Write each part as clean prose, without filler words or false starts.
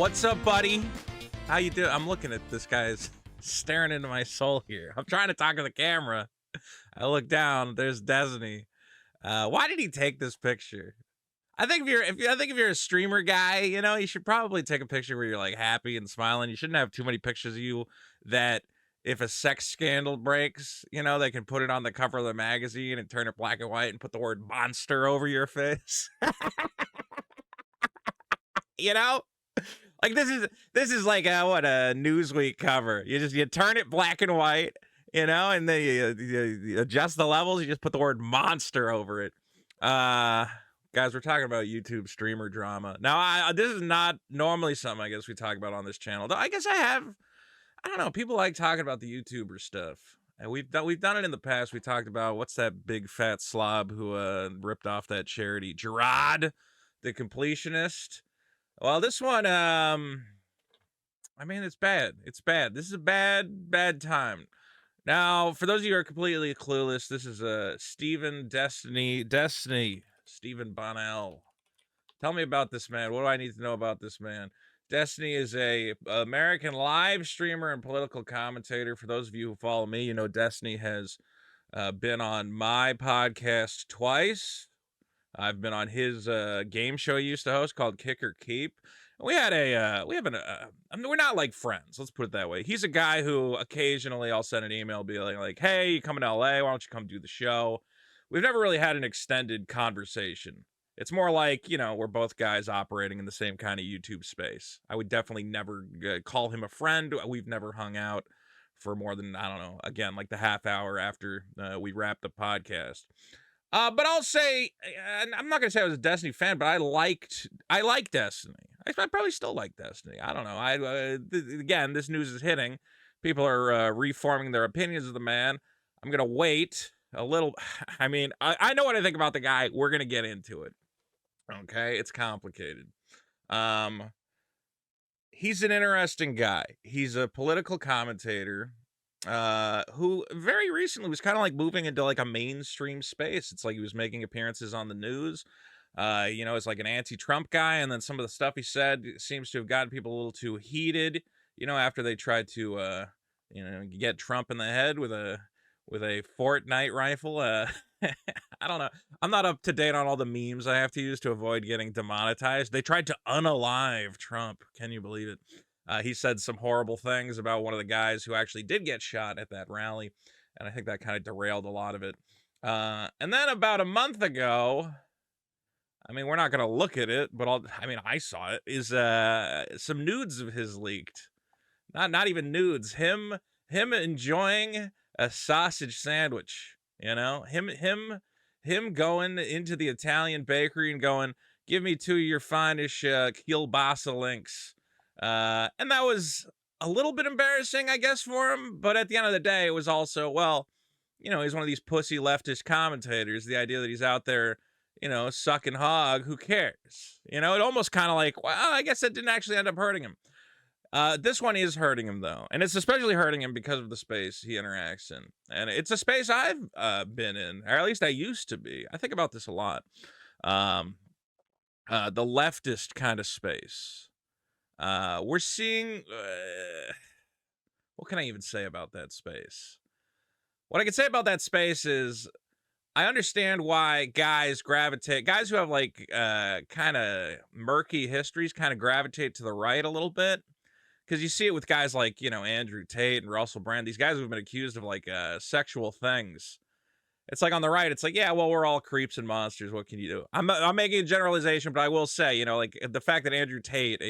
What's up, buddy? How you doing? I'm looking at this guy's staring into my soul here. I'm trying to talk to the camera. I look down. There's Destiny. Why did he take this picture? I think if you're a streamer guy, you should probably take a picture where you're like happy and smiling. You shouldn't have too many pictures of you that if a sex scandal breaks, they can put it on the cover of the magazine and turn it black and white and put the word monster over your face. you know? Like this is like what a Newsweek cover. You turn it black and white, and then you adjust the levels. You just put the word monster over it. Guys, we're talking about YouTube streamer drama. Now, this is not normally something I guess we talk about on this channel. Though I guess I don't know. People like talking about the YouTuber stuff, and we've done it in the past. We talked about what's that big fat slob who ripped off that charity, Gerard, the completionist. Well, this one, I mean, it's bad. It's bad. This is a bad time. Now, for those of you who are completely clueless, this is Stephen Stephen Bonnell. Tell me about this man. What do I need to know about this man? Destiny is a American live streamer and political commentator. For those of you who follow me, you know Destiny has been on my podcast twice. I've been on his game show he used to host called Kick or Keep. We had I mean, we're not like friends. Let's put it that way. He's a guy who occasionally I'll send an email, be like, hey, you coming to LA? Why don't you come do the show? We've never really had an extended conversation. It's more like, we're both guys operating in the same kind of YouTube space. I would definitely never call him a friend. We've never hung out for more than, I don't know, again, like the half hour after we wrapped the podcast. But I'll say, and I'm not gonna say I was a Destiny fan, but I like Destiny. I probably still like Destiny. I don't know. Again, this news is hitting. People are reforming their opinions of the man. I'm gonna wait a little. I mean, I know what I think about the guy. We're gonna get into it. Okay, it's complicated. He's an interesting guy. He's a political commentator. Who very recently was kind of like moving into like a mainstream space. It's like he was making appearances on the news. It's like an anti-Trump guy, and then some of the stuff he said seems to have gotten people a little too heated, after they tried to get Trump in the head with a Fortnite rifle. I don't know. I'm not up to date on all the memes I have to use to avoid getting demonetized. They tried to unalive Trump. Can you believe it? He said some horrible things about one of the guys who actually did get shot at that rally, and I think that kind of derailed a lot of it. And then about a month ago, I mean, we're not going to look at it, but I saw it, is some nudes of his leaked. Not even nudes. Him enjoying a sausage sandwich, him going into the Italian bakery and going, give me 2 of your finest kielbasa links. And that was a little bit embarrassing, I guess, for him. But at the end of the day, it was also, well, he's one of these pussy leftist commentators. The idea that he's out there, sucking hog, who cares? It almost kind of like, well, I guess that didn't actually end up hurting him. This one is hurting him, though. And it's especially hurting him because of the space he interacts in. And it's a space I've been in, or at least I used to be. I think about this a lot. The leftist kind of space. We're seeing, what can I even say about that space? What I can say about that space is I understand why guys who have like kind of murky histories kind of gravitate to the right a little bit. Because you see it with guys like, Andrew Tate and Russell Brand, these guys who've been accused of like sexual things. It's like on the right, it's like, yeah, well, we're all creeps and monsters. What can you do? I'm making a generalization, but I will say, like the fact that Andrew Tate,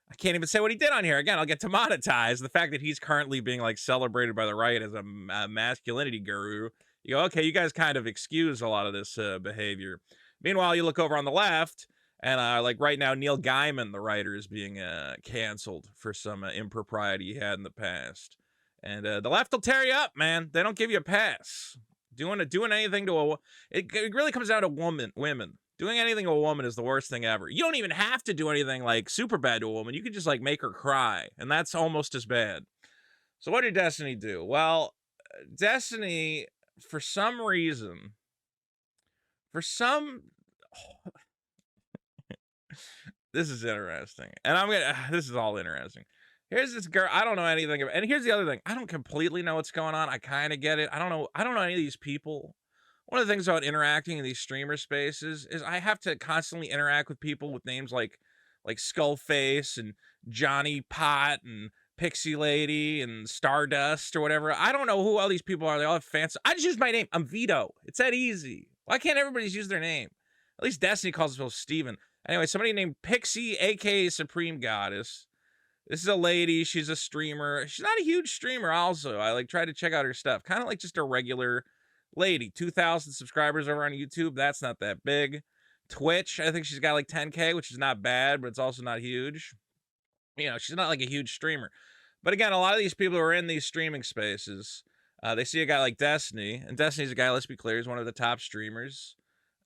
I can't even say what he did on here. Again, I'll get demonetized. The fact that he's currently being like celebrated by the right as a masculinity guru, you go, okay, you guys kind of excuse a lot of this behavior. Meanwhile, you look over on the left, and like right now, Neil Gaiman, the writer, is being canceled for some impropriety he had in the past. And the left will tear you up, man. They don't give you a pass. Doing anything to it really comes down to women. Doing anything to a woman is the worst thing ever. You don't even have to do anything like super bad to a woman. You can just like make her cry, and that's almost as bad. So what did Destiny do? Well, Destiny, for some reason, This is interesting. And this is all interesting. Here's this girl. I don't know anything about, and here's the other thing. I don't completely know what's going on. I kind of get it. I don't know any of these people. One of the things about interacting in these streamer spaces is I have to constantly interact with people with names like Skullface and Johnny Pot and Pixie Lady and Stardust or whatever. I don't know who all these people are. They all have fancy. I just use my name. I'm Vito. It's that easy. Why can't everybody use their name? At least Destiny calls himself Steven. Anyway, somebody named Pixie, aka Supreme Goddess. This is a lady. She's a streamer. She's not a huge streamer also. I try to check out her stuff. Kind of like just a regular lady. 2,000 subscribers over on YouTube. That's not that big. Twitch, I think she's got like 10K, which is not bad, but it's also not huge. You know, she's not like a huge streamer. But again, a lot of these people who are in these streaming spaces, they see a guy like Destiny, and Destiny's a guy, let's be clear, he's one of the top streamers.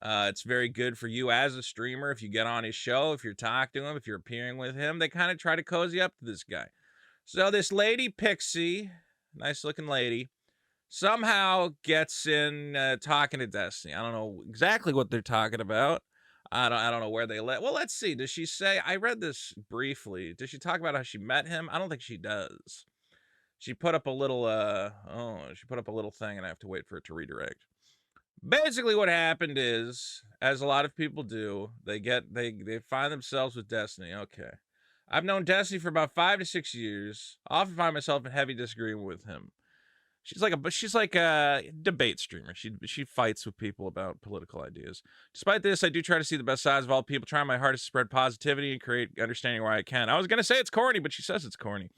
It's very good for you as a streamer if you get on his show, if you're talking to him, if you're appearing with him. They kind of try to cozy up to this guy. So this lady, Pixie, nice looking lady, somehow gets in talking to Destiny. I don't know exactly what they're talking about. I don't know where they let. Well, let's see. Does she say? I read this briefly. Does she talk about how she met him? I don't think she does. She put up a little. She put up a little thing, and I have to wait for it to redirect. Basically, what happened is, as a lot of people do, they find themselves with Destiny. Okay, I've known Destiny for about 5 to 6 years. I often find myself in heavy disagreement with him. She's like a debate streamer. She fights with people about political ideas. Despite this, I do try to see the best sides of all people, trying my hardest to spread positivity and create understanding where I can. I was gonna say it's corny, but she says it's corny.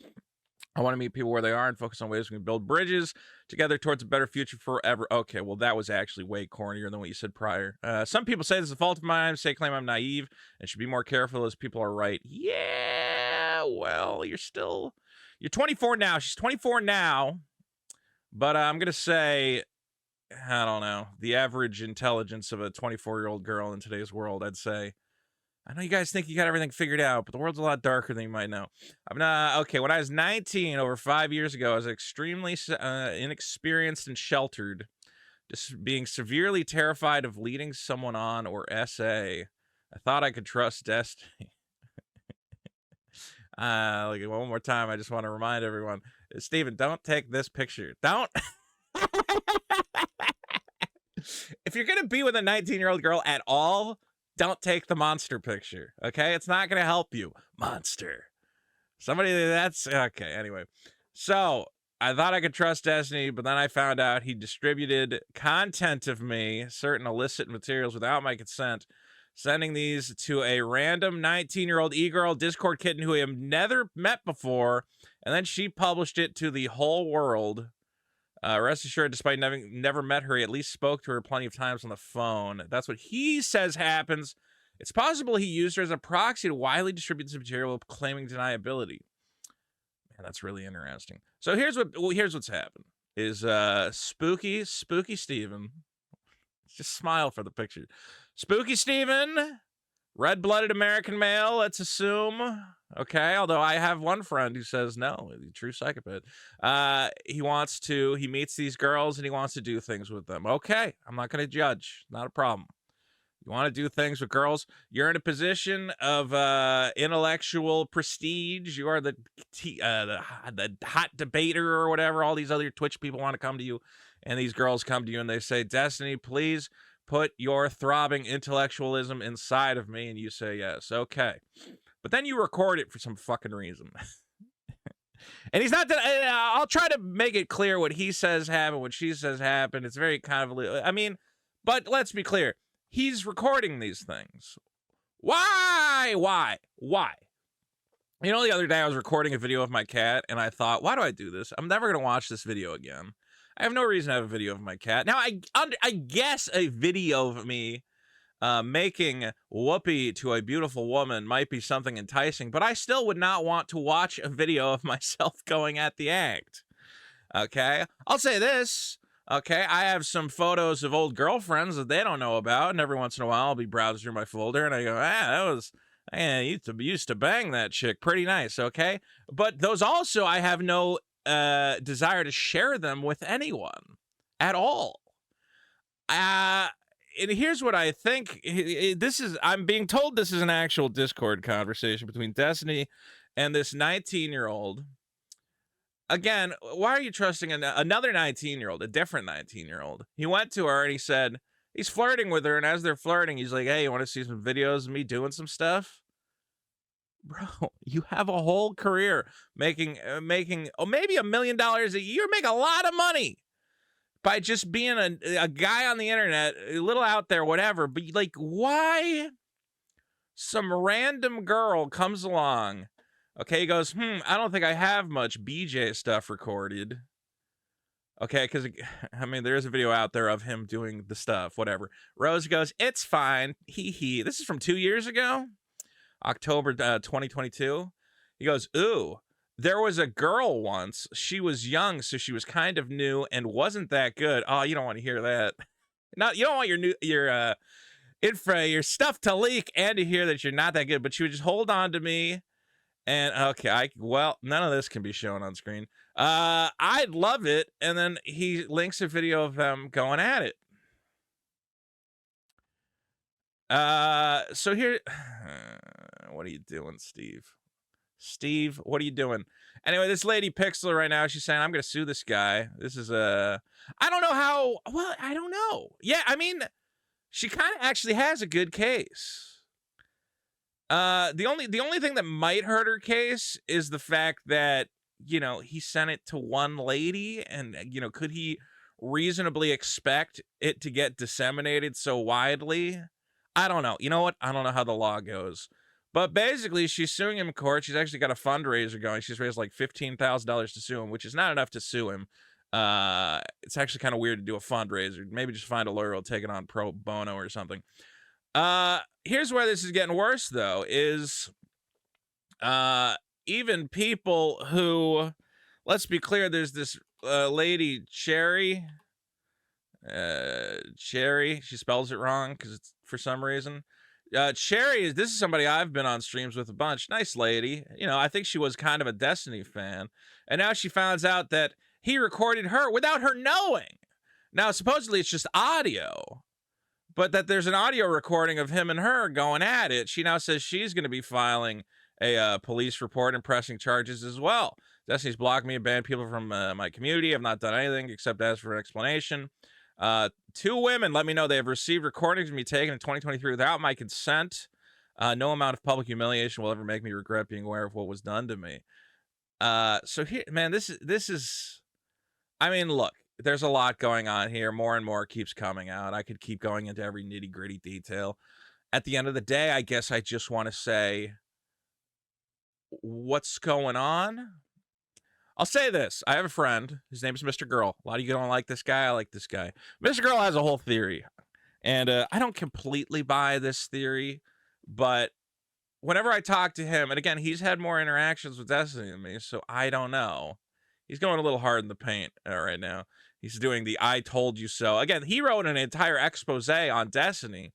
I want to meet people where they are and focus on ways we can build bridges together towards a better future forever. Okay, well, that was actually way cornier than what you said prior. Some people say this is a fault of mine, claim I'm naive and should be more careful as people are right. Yeah, well, you're 24 now. She's 24 now. But I'm going to say, I don't know, the average intelligence of a 24-year-old girl in today's world, I'd say, I know you guys think you got everything figured out, but the world's a lot darker than you might know. Okay, when I was 19, over 5 years ago, I was extremely inexperienced and sheltered, just being severely terrified of leading someone on or SA. I thought I could trust Destiny. One more time, I just want to remind everyone, Steven, don't take this picture. Don't. If you're going to be with a 19-year-old girl at all, don't take the monster picture, okay? It's not going to help you. Monster. That's... Okay, anyway. So, I thought I could trust Destiny, but then I found out he distributed content of me, certain illicit materials, without my consent, sending these to a random 19-year-old e-girl Discord kitten who I have never met before, and then she published it to the whole world. Rest assured, despite never met her, he at least spoke to her plenty of times on the phone. That's what he says happens. It's possible he used her as a proxy to widely distribute this material, claiming deniability. Man, that's really interesting. So here's what's happened. Is Spooky Steven. Just smile for the picture. Spooky Steven, red-blooded American male, let's assume. Okay, although I have one friend who says no, he's a true psychopath. He meets these girls and he wants to do things with them. Okay, I'm not going to judge. Not a problem. You want to do things with girls? You're in a position of intellectual prestige. You are the hot debater or whatever. All these other Twitch people want to come to you, and these girls come to you and they say, Destiny, please put your throbbing intellectualism inside of me, and you say yes. Okay. But then you record it for some fucking reason. And he's not that... I'll try to make it clear what he says happened, what she says happened. It's very convoluted. I mean, but let's be clear. He's recording these things. Why? You know, the other day I was recording a video of my cat, and I thought, why do I do this? I'm never going to watch this video again. I have no reason to have a video of my cat. Now, I guess a video of me making whoopee to a beautiful woman might be something enticing, but I still would not want to watch a video of myself going at the act. Okay? I'll say this. Okay, I have some photos of old girlfriends that they don't know about, and every once in a while I'll be browsing through my folder, and I go, I used to bang that chick. Pretty nice, okay? But those also, I have no desire to share them with anyone at all. and here's what I think. This is, I'm being told this is an actual Discord conversation between Destiny and this 19-year-old. Again, why are you trusting another 19-year-old, a different 19-year-old? He went to her and he said he's flirting with her, and as they're flirting, he's like, "Hey, you want to see some videos of me doing some stuff?" Bro, you have a whole career making maybe $1 million a year. Make a lot of money by just being a guy on the internet, a little out there, whatever. But like, why some random girl comes along? Okay, he goes, I don't think I have much BJ stuff recorded. Okay, because, I mean, there is a video out there of him doing the stuff, whatever. Rose goes, it's fine. Hee. This is from 2 years ago, October 2022. He goes, ooh, there was a girl once. She was young, so she was kind of new and wasn't that good. Oh, you don't want to hear that. Not, you don't want your your stuff to leak and to hear that you're not that good, but she would just hold on to me. And okay, well, none of this can be shown on screen. I'd love it. And then he links a video of them going at it. So here, what are you doing, Steve? Steve, what are you doing? Anyway, this lady Pixel right now, she's saying, I'm going to sue this guy. This is I don't know how, well, I don't know. Yeah, I mean, she kind of actually has a good case. The only thing that might hurt her case is the fact that, you know, he sent it to one lady, and, you know, could he reasonably expect it to get disseminated so widely? I don't know. You know what? I don't know how the law goes. But basically, she's suing him in court. She's actually got a fundraiser going. She's raised like $15,000 to sue him, which is not enough to sue him. It's actually kind of weird to do a fundraiser. Maybe just find a lawyer who'll take it on pro bono or something. Here's where this is getting worse, though, is even people who, let's be clear, there's this lady, Cherry. She spells it wrong because it's for some reason. Cherry, this is somebody I've been on streams with a bunch. Nice lady. You know, I think she was kind of a Destiny fan. And now she finds out that he recorded her without her knowing. Now, supposedly it's just audio, but that there's an audio recording of him and her going at it. She now says she's going to be filing a police report and pressing charges as well. Destiny's blocked me and banned people from my community. I've not done anything except ask for an explanation. 2 women let me know they have received recordings of me taken in 2023 without my consent. No amount of public humiliation will ever make me regret being aware of what was done to me. So here, man, this is, I mean, look, there's a lot going on here. More and more keeps coming out. I could keep going into every nitty gritty detail. At the end of the day, I guess I just want to say, what's going on? I'll say this. I have a friend. His name is Mr. Girl. A lot of you don't like this guy. I like this guy. Mr. Girl has a whole theory. And I don't completely buy this theory. But whenever I talk to him, and again, he's had more interactions with Destiny than me, so I don't know. He's going a little hard in the paint right now. He's doing the I told you so. Again, he wrote an entire expose on Destiny.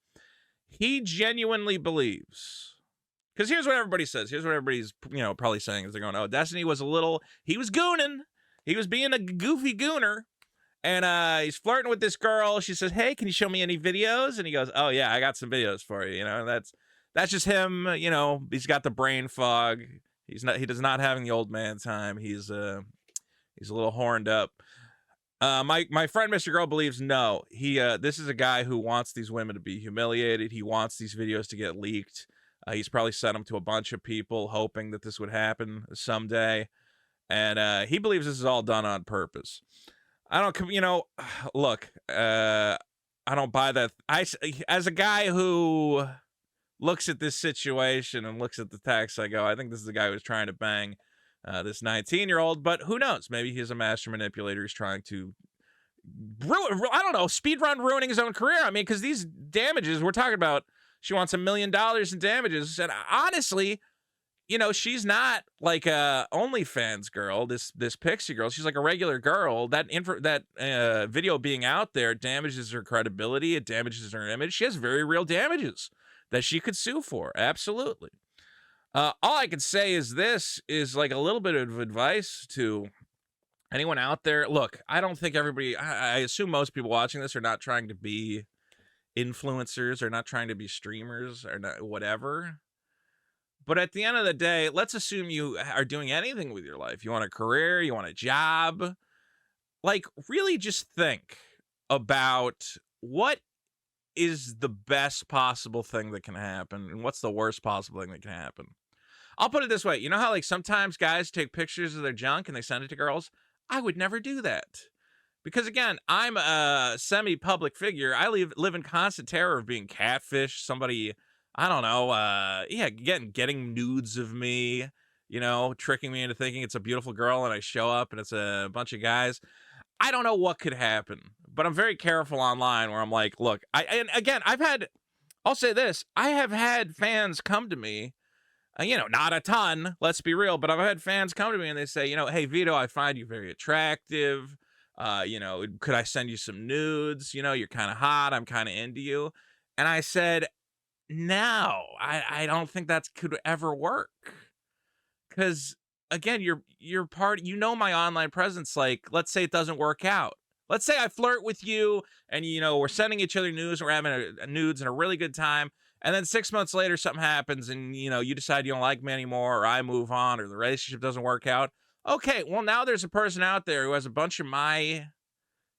He genuinely believes, because here's what everybody says. Here's what everybody's, you know, probably saying is they're going, oh, Destiny was he was gooning. He was being a goofy gooner. And he's flirting with this girl. She says, hey, can you show me any videos? And he goes, oh, yeah, I got some videos for you. You know, that's just him. You know, he's got the brain fog. He does not having the old man time. He's a little horned up. My friend Mr. Girl believes no. This is a guy who wants these women to be humiliated. He wants these videos to get leaked. He's probably sent them to a bunch of people hoping that this would happen someday. And he believes this is all done on purpose. I don't, you know, look, I don't buy that. As a guy who looks at this situation and looks at the text, I go, I think this is a guy who's trying to bang this 19-year-old, but who knows? Maybe he's a master manipulator. He's trying to I don't know, speedrun ruining his own career. I mean, because these damages, we're talking about, she wants $1 million in damages. And honestly, you know, she's not like a OnlyFans girl, this Pixie girl. She's like a regular girl. That video being out there damages her credibility. It damages her image. She has very real damages that she could sue for. Absolutely. All I can say is this is like a little bit of advice to anyone out there. Look, I don't think everybody, I assume most people watching this are not trying to be influencers or not trying to be streamers or not, whatever. But at the end of the day, let's assume you are doing anything with your life. You want a career, you want a job. Like, really just think about what is the best possible thing that can happen and what's the worst possible thing that can happen. I'll put it this way. You know how, like, sometimes guys take pictures of their junk and they send it to girls? I would never do that. Because again, I'm a semi-public figure. I live in constant terror of being catfished. Somebody, I don't know, yeah, getting nudes of me, you know, tricking me into thinking it's a beautiful girl, and I show up and it's a bunch of guys. I don't know what could happen, but I'm very careful online where I'm like, look, and again, I'll say this, I have had fans come to me, you know, not a ton, let's be real, but I've had fans come to me and they say, you know, hey, Vito, I find you very attractive. You know, could I send you some nudes? You know, you're kind of hot. I'm kind of into you. And I said, no, I don't think that could ever work. Because again, you're part, you know, my online presence, like, let's say it doesn't work out. Let's say I flirt with you and, you know, we're sending each other news, we're having a nudes and a really good time. And then 6 months later, something happens and, you know, you decide you don't like me anymore, or I move on, or the relationship doesn't work out. Okay, well, now there's a person out there who has a bunch of my,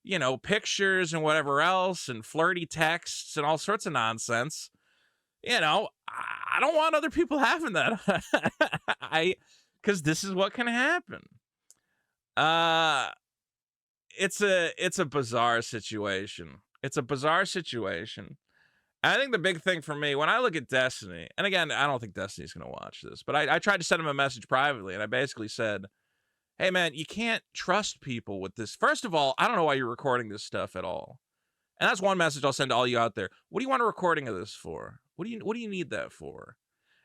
you know, pictures and whatever else and flirty texts and all sorts of nonsense. You know, I don't want other people having that. Because this is what can happen. It's a bizarre situation. It's a bizarre situation. I think the big thing for me, when I look at Destiny, and again, I don't think Destiny's going to watch this, but I tried to send him a message privately, and I basically said, hey, man, you can't trust people with this. First of all, I don't know why you're recording this stuff at all. And that's one message I'll send to all you out there. What do you want a recording of this for? What do you need that for?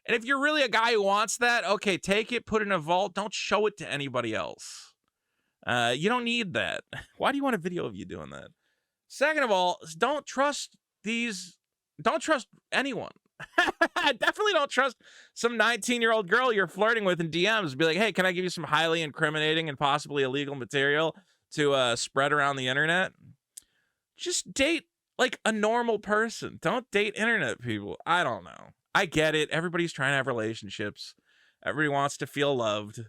And if you're really a guy who wants that, okay, take it, put it in a vault. Don't show it to anybody else. You don't need that. Why do you want a video of you doing that? Second of all, don't trust anyone. Definitely don't trust some 19-year-old girl you're flirting with in DMs. Be like, hey, can I give you some highly incriminating and possibly illegal material to spread around the internet? Just date like a normal person. Don't date internet people. I don't know. I get it. Everybody's trying to have relationships. Everybody wants to feel loved.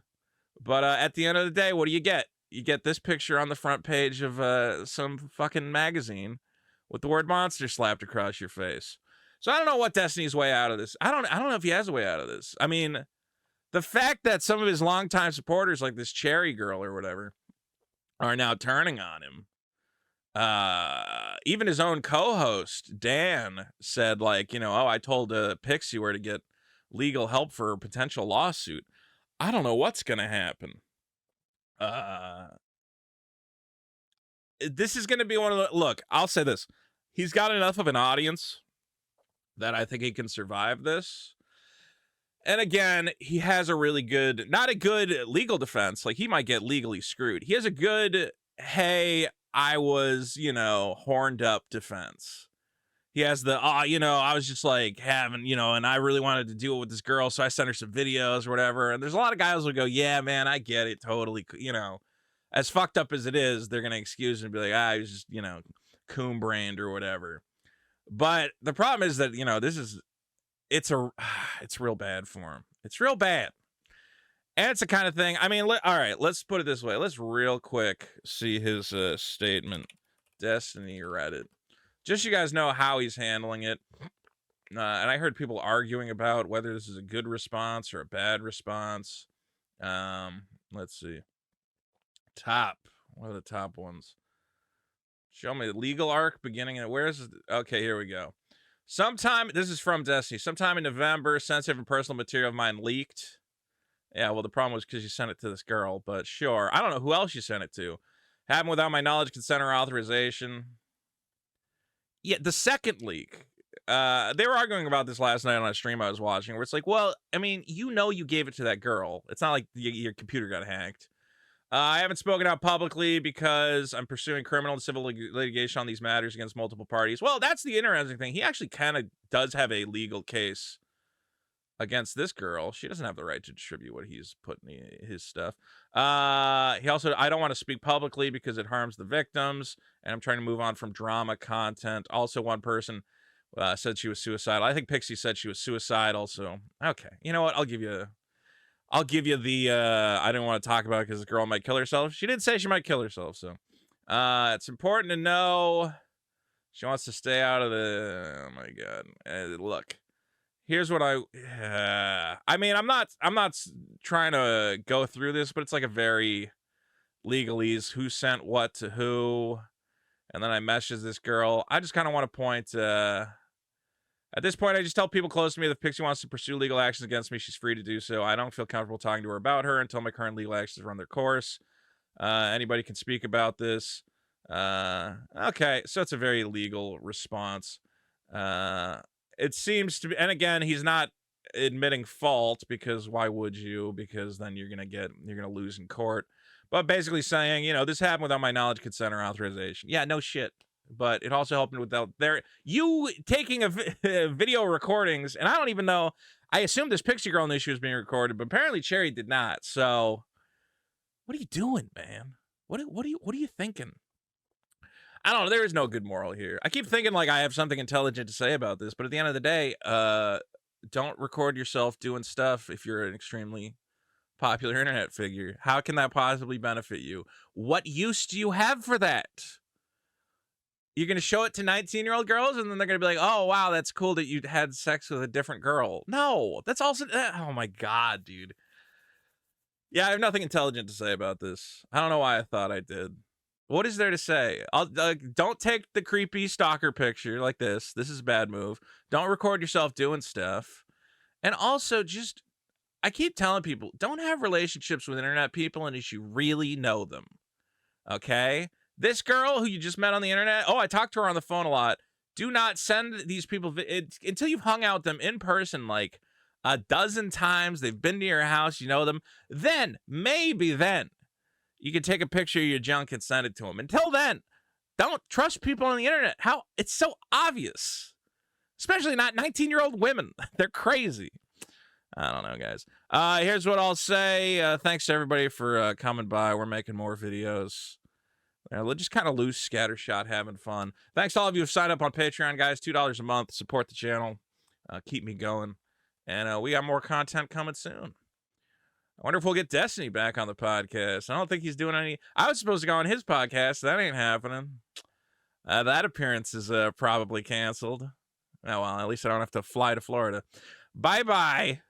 But at the end of the day, what do you get? You get this picture on the front page of some fucking magazine with the word monster slapped across your face. So I don't know what Destiny's way out of this. I don't know if he has a way out of this. I mean, the fact that some of his longtime supporters, like this Cherry girl or whatever, are now turning on him. Even his own co-host, Dan, said, like, you know, oh, I told Pixie where to get legal help for a potential lawsuit. I don't know what's going to happen. This is going to be one of the, look, I'll say this. He's got enough of an audience that I think he can survive this. And again, he has a really good, not a good legal defense. Like, he might get legally screwed. He has a good, hey, I was, you know, horned up defense. He has the, you know, I was just like having, you know, and I really wanted to do it with this girl, so I sent her some videos or whatever. And there's a lot of guys who go, yeah, man, I get it, totally, you know, as fucked up as it is, they're going to excuse it and be like, I was just, you know, coon-brained or whatever. But the problem is that, you know, it's real bad for him. It's real bad. And it's the kind of thing, I mean, all right, let's put it this way. Let's real quick see his statement. Destiny Reddit. Just so you guys know how he's handling it. And I heard people arguing about whether this is a good response or a bad response. Let's see. Top. What are the top ones? Show me the legal arc beginning. Where's, okay, here we go. This is from Destiny. Sometime in November, sensitive and personal material of mine leaked. Yeah, well, the problem was because you sent it to this girl, but sure. I don't know who else you sent it to. Happened without my knowledge, consent, or authorization. Yeah, the second leak. They were arguing about this last night on a stream I was watching, where it's like, well, I mean, you know you gave it to that girl. It's not like your computer got hacked. I haven't spoken out publicly because I'm pursuing criminal and civil litigation on these matters against multiple parties. Well, that's the interesting thing. He actually kind of does have a legal case against this girl. She doesn't have the right to distribute what he's putting his stuff. He also, I don't want to speak publicly because it harms the victims, and I'm trying to move on from drama content. Also, one person said she was suicidal. I think Pixie said she was suicidal. So okay, you know what? I'll give you the. I didn't want to talk about it because the girl might kill herself. She did say she might kill herself. So it's important to know she wants to stay out of the. Oh my god! Look, here's what I mean, I'm not trying to go through this, but it's like a very legalese. Who sent what to who? And then I messaged this girl. I just kind of want to point. At this point, I just tell people close to me that if Pixie wants to pursue legal actions against me, she's free to do so. I don't feel comfortable talking to her about her until my current legal actions run their course. Anybody can speak about this. Okay, so it's a very legal response. It seems to be, and again, he's not admitting fault because why would you? Because then you're gonna lose in court. But basically saying, this happened without my knowledge, consent, or authorization. Yeah, no shit. But it also helped me without you taking a video recordings, and I don't even know. I assumed this Pixie Girl knew she was being recorded, but apparently Cherry did not. So, what are you doing, man? What are you thinking? I don't know. There is no good moral here. I keep thinking like I have something intelligent to say about this, but at the end of the day, don't record yourself doing stuff if you're an extremely popular internet figure. How can that possibly benefit you? What use do you have for that? You're going to show it to 19-year-old girls, and then they're going to be like, oh, wow, that's cool that you had sex with a different girl. No, that's also, oh my God, dude. Yeah, I have nothing intelligent to say about this. I don't know why I thought I did. What is there to say? Don't take the creepy stalker picture like this. This is a bad move. Don't record yourself doing stuff. And also I keep telling people, don't have relationships with internet people unless you really know them. Okay? This girl who you just met on the internet, I talked to her on the phone a lot. Do not send these people until you've hung out with them in person like a dozen times. They've been to your house, you know them. Then, maybe then, you can take a picture of your junk and send it to them. Until then, don't trust people on the internet. It's so obvious. Especially not 19-year-old women. They're crazy. I don't know, guys. Here's what I'll say. Thanks to everybody for coming by. We're making more videos. Just kind of loose, scattershot, having fun. Thanks to all of you who've signed up on Patreon, guys. $2 a month. Support the channel. Keep me going. And we got more content coming soon. I wonder if we'll get Destiny back on the podcast. I don't think he's doing any. I was supposed to go on his podcast. That ain't happening. That appearance is probably canceled. Oh, well, at least I don't have to fly to Florida. Bye-bye.